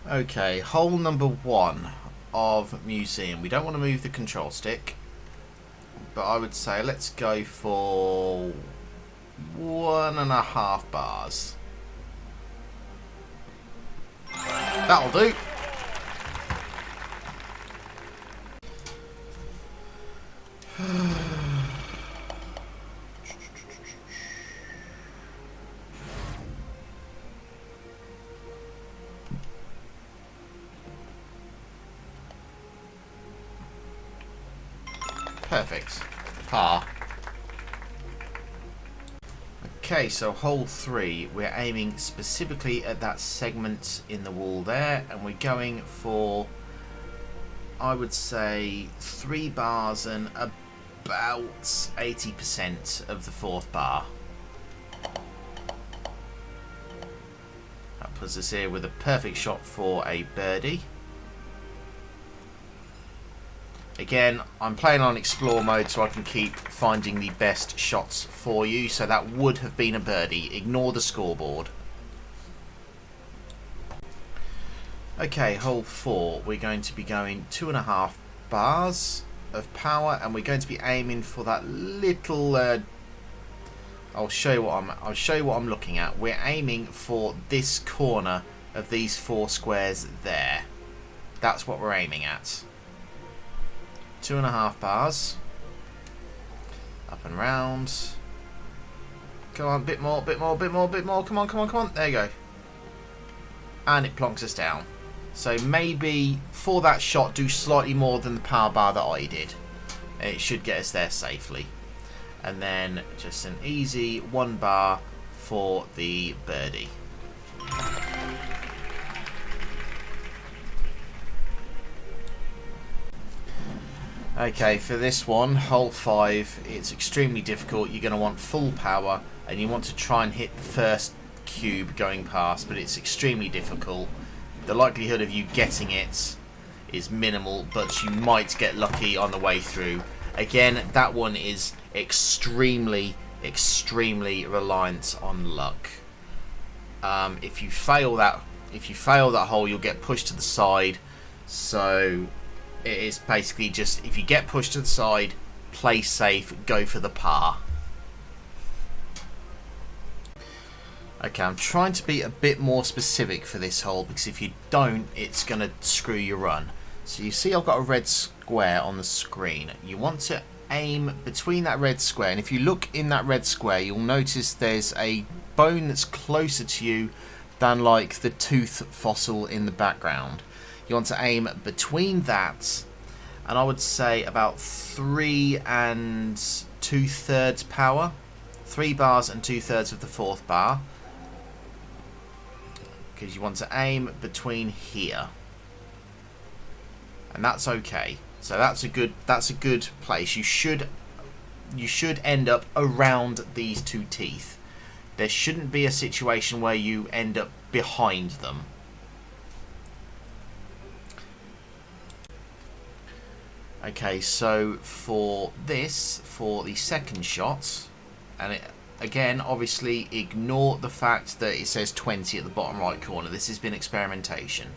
Okay, hole number 1 of museum. We don't want to move the control stick, but I would say let's go for 1.5 bars. That'll do. Perfect. Par. Okay, so hole 3, we're aiming specifically at that segment in the wall there, and we're going for, I would say, 3 bars and about 80% of the 4th bar. That puts us here with a perfect shot for a birdie. Again, I'm playing on explore mode so I can keep finding the best shots for you. So that would have been a birdie. Ignore the scoreboard. Okay, hole 4. We're going to be going 2.5 bars of power, and we're going to be aiming for that little. I'll show you what I'm looking at. We're aiming for this corner of these 4 squares there. That's what we're aiming at. 2.5 bars. Up and round. Come on, bit more, bit more, bit more, bit more. Come on, come on, come on. There you go. And it plonks us down. So maybe for that shot, do slightly more than the power bar that I did. It should get us there safely. And then just an easy 1 bar for the birdie. Okay, for this one, hole 5, it's extremely difficult. You're going to want full power, and you want to try and hit the first cube going past, but it's extremely difficult. The likelihood of you getting it is minimal, but you might get lucky on the way through. Again, that one is extremely reliant on luck. If you fail that hole, you'll get pushed to the side. So it is basically just, if you get pushed to the side, play safe, go for the par. Okay, I'm trying to be a bit more specific for this hole, because if you don't, it's going to screw your run. So you see I've got a red square on the screen. You want to aim between that red square, and if you look in that red square, you'll notice there's a bone that's closer to you than like the tooth fossil in the background. You want to aim between that, and I would say about 3 2/3 power. 3 bars and 2/3 of the 4th bar. Because you want to aim between here. And that's okay. So that's a good place. You should end up around these 2 teeth. There shouldn't be a situation where you end up behind them. Okay, so for the second shot, and again, obviously ignore the fact that it says 20 at the bottom right corner. This has been experimentation.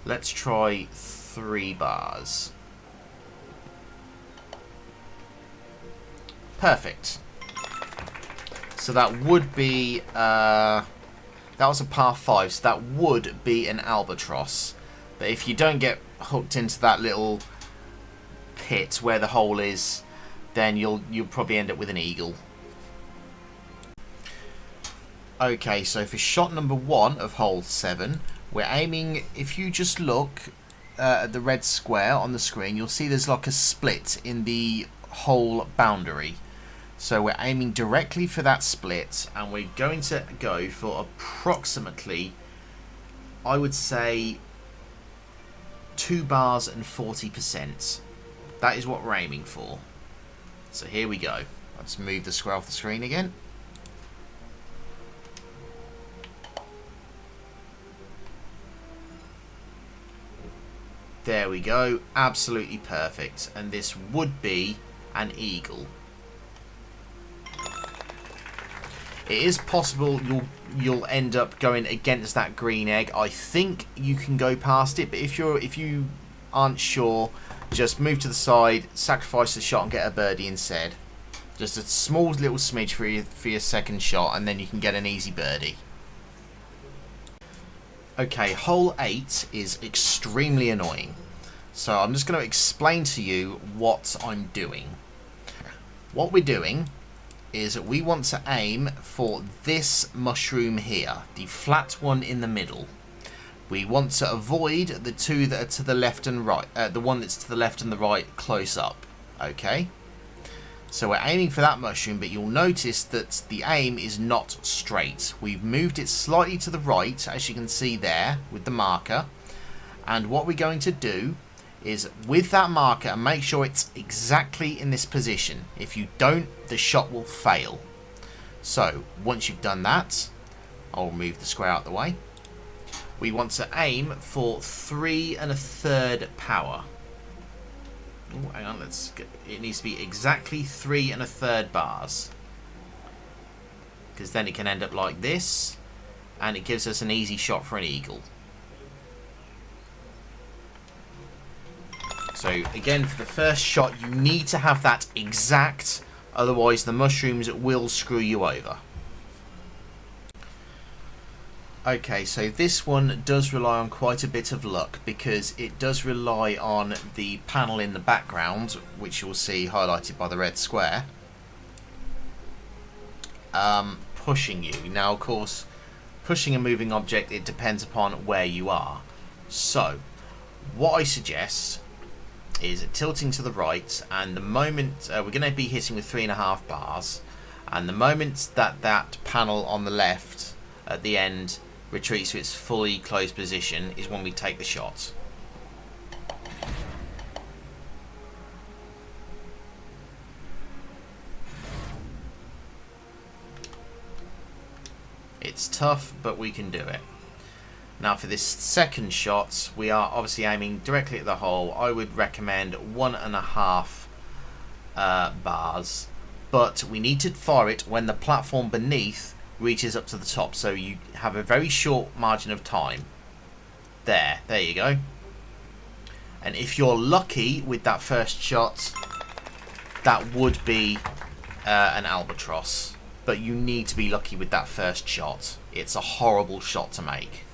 Let's try 3 bars. Perfect. So that would be, that was a par 5, so that would be an albatross. But if you don't get hooked into that little pit where the hole is, then you'll probably end up with an eagle. Okay, so for shot number 1 of hole 7, we're aiming, if you just look at the red square on the screen, you'll see there's like a split in the hole boundary. So we're aiming directly for that split, and we're going to go for approximately, I would say, 2 bars and 40%. That is what we're aiming for. So here we go. Let's move the square off the screen again. There we go. Absolutely perfect. And this would be an eagle. It is possible you'll end up going against that green egg. I think you can go past it, but if you aren't sure, just move to the side, sacrifice the shot and get a birdie instead. Just a small little smidge for your second shot, and then you can get an easy birdie. Okay, hole 8 is extremely annoying. So I'm just going to explain to you what I'm doing. What we're doing is we want to aim for this mushroom here, the flat one in the middle. We want to avoid the two that are to the left and right, the one that's to the left and the right close up. Okay? So we're aiming for that mushroom, but you'll notice that the aim is not straight. We've moved it slightly to the right, as you can see there, with the marker. And what we're going to do is, with that marker, make sure it's exactly in this position. If you don't, the shot will fail. So, once you've done that, I'll move the square out of the way. We want to aim for 3 1/3 power. Oh, hang on, it needs to be exactly 3 1/3 bars. Because then it can end up like this, and it gives us an easy shot for an eagle. So again, for the first shot, you need to have that exact, otherwise the mushrooms will screw you over. Okay, so this one does rely on quite a bit of luck, because it does rely on the panel in the background, which you'll see highlighted by the red square, pushing you. Now, of course, pushing a moving object, it depends upon where you are. So, what I suggest is tilting to the right, and the moment we're going to be hitting with 3 1/2 bars, and the moment that that panel on the left at the end retreats to its fully closed position is when we take the shot. It's tough, but we can do it. Now for this second shot, we are obviously aiming directly at the hole. I would recommend 1 1/2 bars, but we need to fire it when the platform beneath reaches up to the top, so you have a very short margin of time. There you go. And if you're lucky with that first shot, that would be an albatross, but you need to be lucky with that first shot. It's a horrible shot to make.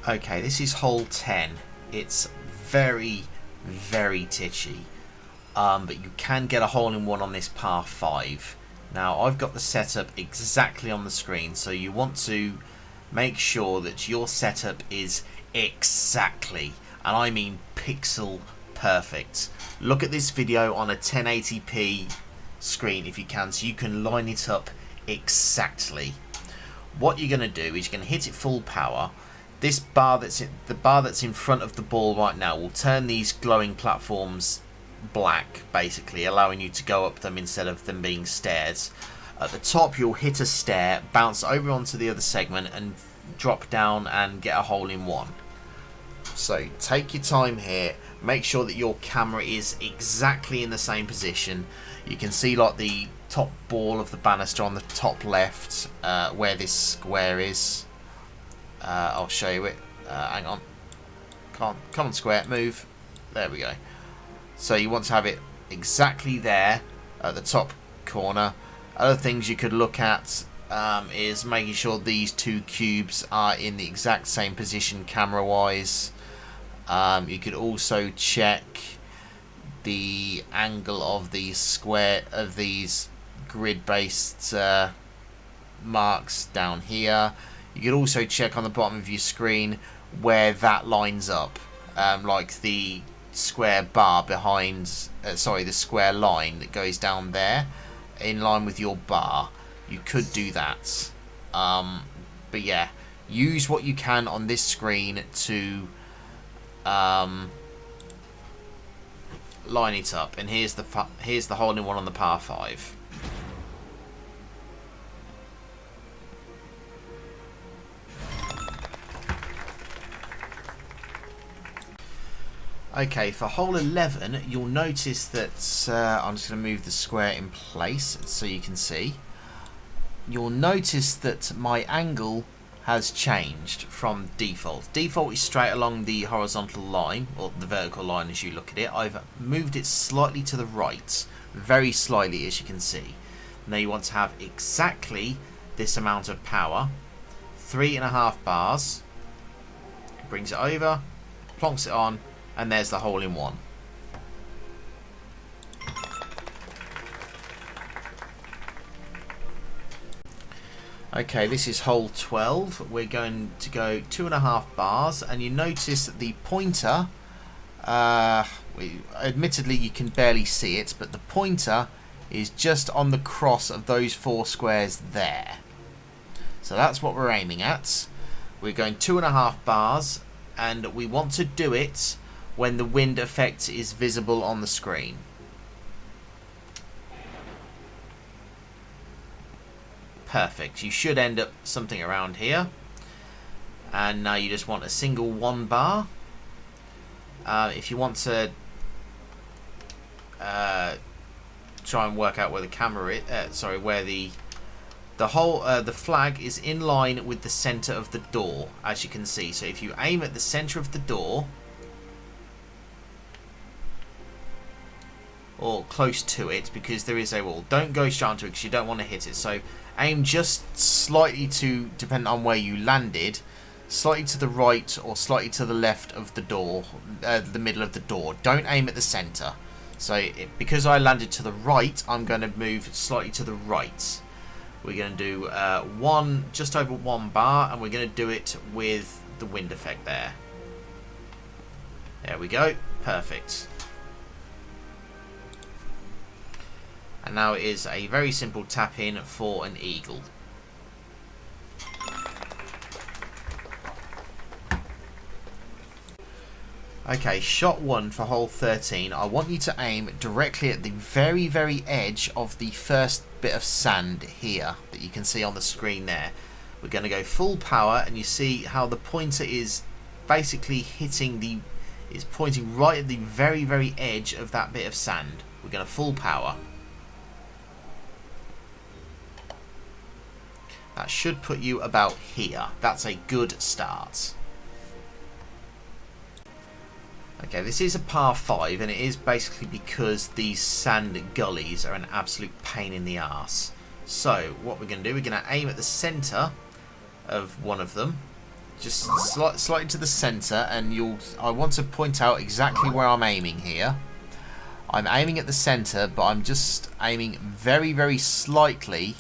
Okay, this is hole 10. It's very, very titchy. But you can get a hole-in-one on this par 5. Now, I've got the setup exactly on the screen, so you want to make sure that your setup is exactly, and I mean pixel perfect. Look at this video on a 1080p screen if you can, so you can line it up exactly. What you're going to do is you're going to hit it full power. This bar the bar that's in front of the ball right now will turn these glowing platforms black, basically allowing you to go up them instead of them being stairs. At the top you'll hit a stair, bounce over onto the other segment and drop down and get a hole-in-one. So take your time here, make sure that your camera is exactly in the same position. You can see like the top ball of the banister on the top left, where this square is. I'll show you it. Hang on, come on square, move. There we go. So you want to have it exactly there at the top corner. Other things you could look at is making sure these two cubes are in the exact same position camera wise. You could also check the angle of the square of these grid based marks down here. You could also check on the bottom of your screen where that lines up, like the square bar behind, the square line that goes down there in line with your bar. You could do that, but yeah, use what you can on this screen to line it up. And here's the hole-in-one on the par 5. Okay, for hole 11, you'll notice that I'm just going to move the square in place so you can see. You'll notice that my angle has changed from default. Default is straight along the horizontal line, or the vertical line as you look at it. I've moved it slightly to the right, very slightly as you can see. Now you want to have exactly this amount of power, 3.5 bars, brings it over, plonks it on, and there's the hole in one. Okay, this is hole 12. We're going to go 2.5 bars, and you notice that the pointer, admittedly you can barely see it, but the pointer is just on the cross of those 4 squares there. So that's what we're aiming at. We're going 2.5 bars, and we want to do it when the wind effect is visible on the screen. Perfect. You should end up something around here. And now you just want a single 1 bar. If you want to try and work out where the camera is, where the flag is in line with the center of the door, as you can see. So if you aim at the center of the door, or close to it, because there is a wall, don't go straight onto it because you don't want to hit it. So aim just slightly to, depending on where you landed, slightly to the right or slightly to the left of the door, the middle of the door. Don't aim at the center. So because I landed to the right, I'm going to move slightly to the right. We're going to do just over 1 bar, and we're going to do it with the wind effect there. There we go. Perfect. And now it is a very simple tap in for an eagle. Okay, shot 1 for hole 13. I want you to aim directly at the very, very edge of the first bit of sand here that you can see on the screen there. We're going to go full power, and you see how the pointer is basically it's pointing right at the very, very edge of that bit of sand. We're going to full power. That should put you about here. That's a good start. Okay, this is a par 5, and it is basically because these sand gullies are an absolute pain in the arse. So what we're going to do, we're going to aim at the centre of one of them, just slightly to the centre, and I want to point out exactly where I'm aiming here. I'm aiming at the centre, but I'm just aiming very, very slightly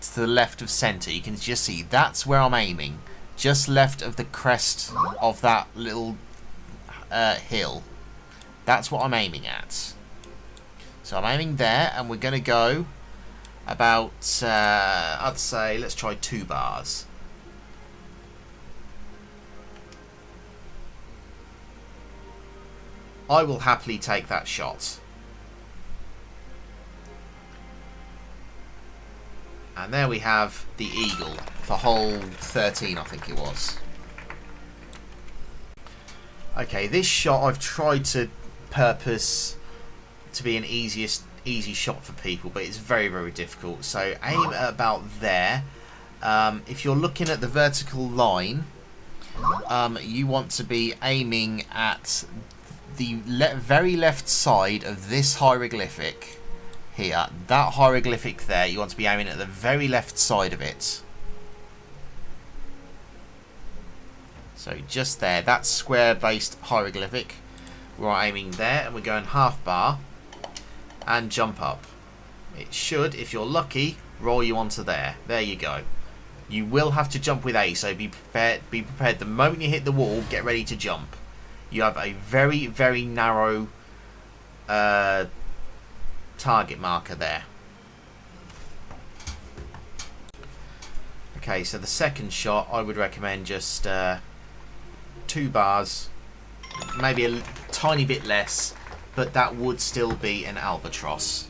to the left of centre. You can just see that's where I'm aiming, just left of the crest of that little hill. That's what I'm aiming at. So I'm aiming there, and we're going to go about I'd say let's try 2 bars. I will happily take that shot. And there we have the eagle for hole 13, I think it was. Okay, this shot I've tried to purpose to be an easy shot for people, but it's very, very difficult. So aim at about there. If you're looking at the vertical line, you want to be aiming at the very left side of this hieroglyphic here. That hieroglyphic there, you want to be aiming at the very left side of it. So just there, that square-based hieroglyphic. We're aiming there, and we're going half bar and jump up. It should, if you're lucky, roll you onto there. There you go. You will have to jump with A, so be prepared. Be prepared. The moment you hit the wall, get ready to jump. You have a very, very narrow target marker there. Okay, so the second shot, I would recommend just 2 bars, maybe a tiny bit less, but that would still be an albatross.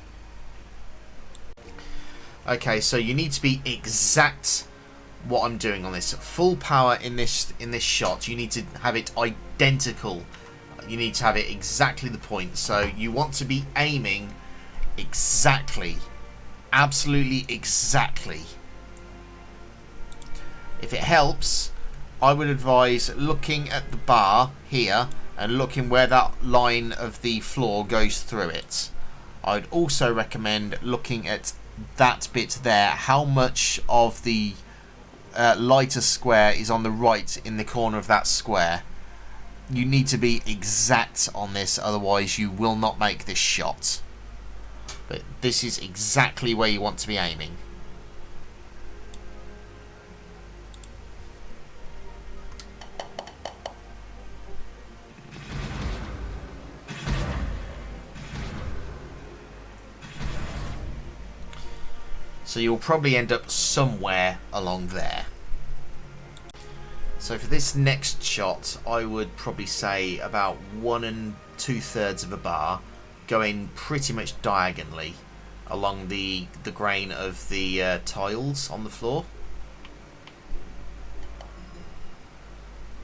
Okay, so you need to be exact what I'm doing on this. Full power in this shot. You need to have it identical You need to have it exactly the point. So you want to be aiming exactly, absolutely exactly. If it helps, I would advise looking at the bar here and looking where that line of the floor goes through it. I'd also recommend looking at that bit there, how much of the lighter square is on the right in the corner of that square. You need to be exact on this, otherwise you will not make this shot. But this is exactly where you want to be aiming. So you'll probably end up somewhere along there. So for this next shot, I would probably say about 1 2/3 of a bar, going pretty much diagonally along the grain of the tiles on the floor.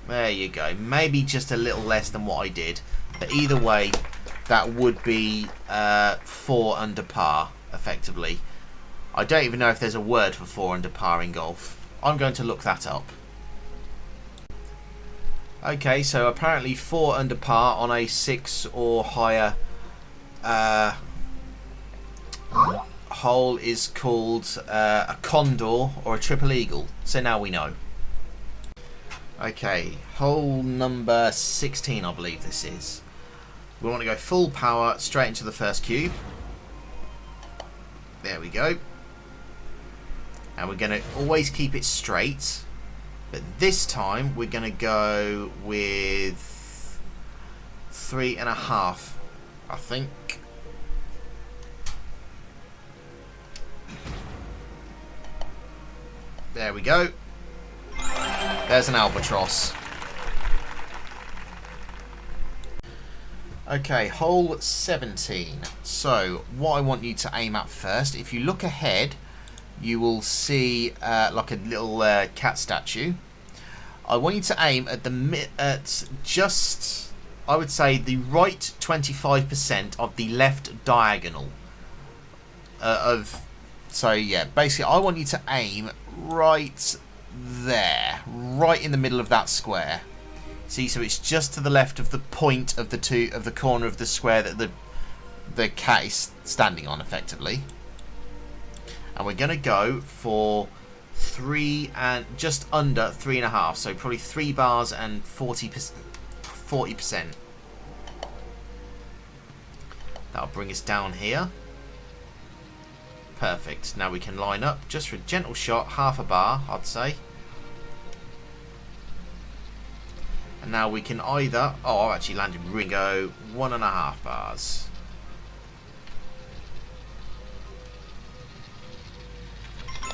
There you go. Maybe just a little less than what I did, but either way, that would be 4 under par, effectively. I don't even know if there's a word for 4 under par in golf. I'm going to look that up. Okay, so apparently 4 under par on a 6 or higher hole is called a condor or a triple eagle. So now we know. Okay, hole number 16, I believe this is. We want to go full power straight into the first cube. There we go. And we're going to always keep it straight. But this time we're going to go with 3.5, I think. There we go. There's an albatross. Okay, hole 17. So what I want you to aim at first, if you look ahead, you will see like a little cat statue. I want you to aim at just, I would say, the right 25% of the left diagonal so yeah, basically I want you to aim right there, right in the middle of that square. See, so it's just to the left of the point of the corner of the square that the cat is standing on, effectively. And we're going to go for 3 and just under 3.5, so probably 3 bars and 40%. That'll bring us down here. Perfect. Now we can line up just for a gentle shot, half a bar, I'd say. And now we can either, I've actually landed Ringo 1.5 bars.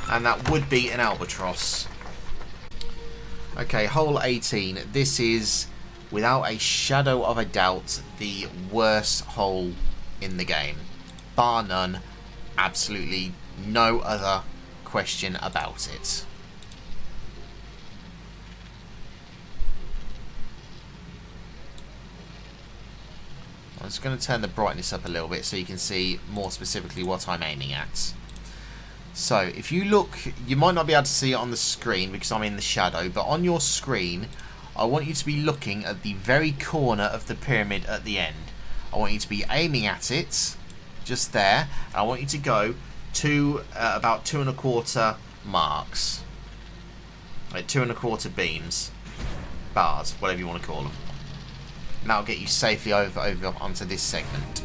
And that would be an albatross. Okay, hole 18. This is, without a shadow of a doubt, the worst hole in the game. Bar none. Absolutely no other question about it. I'm just going to turn the brightness up a little bit so you can see more specifically what I'm aiming at. So if you look, you might not be able to see it on the screen because I'm in the shadow, but on your screen I want you to be looking at the very corner of the pyramid at the end. I want you to be aiming at it, just there, and I want you to go to about 2.25 marks. Like 2.25 beams, bars, whatever you want to call them. And that'll get you safely over onto this segment.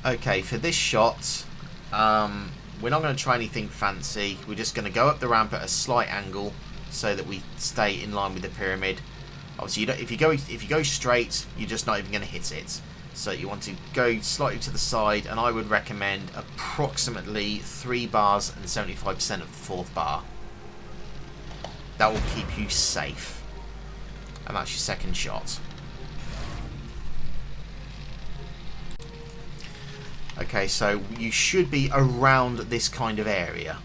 Okay, for this shot, we're not going to try anything fancy. We're just going to go up the ramp at a slight angle so that we stay in line with the pyramid. Obviously, if you go straight, you're just not even going to hit it. So you want to go slightly to the side, and I would recommend approximately 3 bars and 75% of the 4th bar. That will keep you safe. And that's your second shot. Okay, so you should be around this kind of area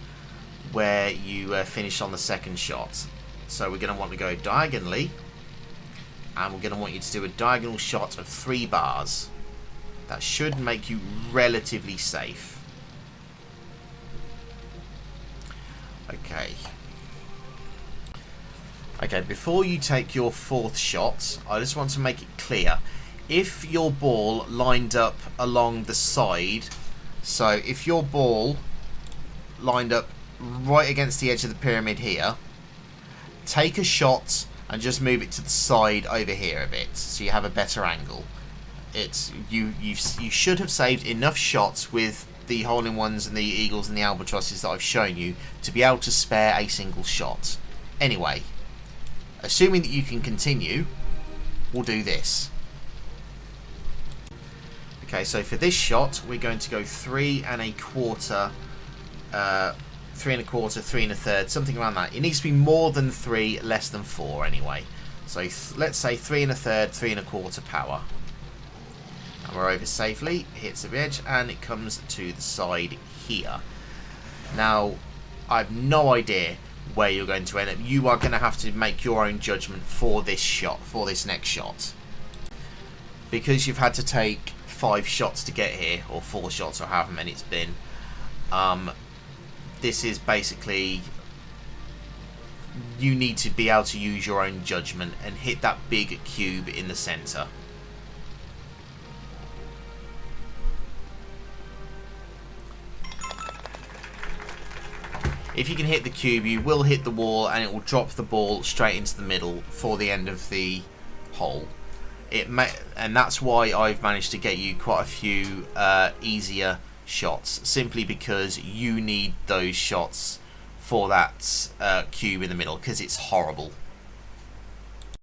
where you finish on the second shot. So we're going to want to go diagonally and we're going to want you to do a diagonal shot of 3 bars. That should make you relatively safe. Okay. Okay, before you take your 4th shot, I just want to make it clear. If your ball lined up along the side, so if your ball lined up right against the edge of the pyramid here, take a shot and just move it to the side over here a bit, so you have a better angle. You should have saved enough shots with the hole-in-ones and the eagles and the albatrosses that I've shown you to be able to spare a single shot. Anyway, assuming that you can continue, we'll do this. Okay, so for this shot, we're going to go 3 1/4, 3 1/4, 3 1/3, something around that. It needs to be more than 3, less than 4 anyway. So let's say 3 1/3, 3 1/4 power. And we're over safely, hits the edge, and it comes to the side here. Now, I've no idea where you're going to end up. You are going to have to make your own judgment for this shot, for this next shot. Because you've had to take 5 shots to get here, or 4 shots, or however many it's been. This is basically, you need to be able to use your own judgment and hit that big cube in the center. If you can hit the cube, you will hit the wall and it will drop the ball straight into the middle for the end of the hole. And that's why I've managed to get you quite a few easier shots, simply because you need those shots for that cube in the middle, because it's horrible.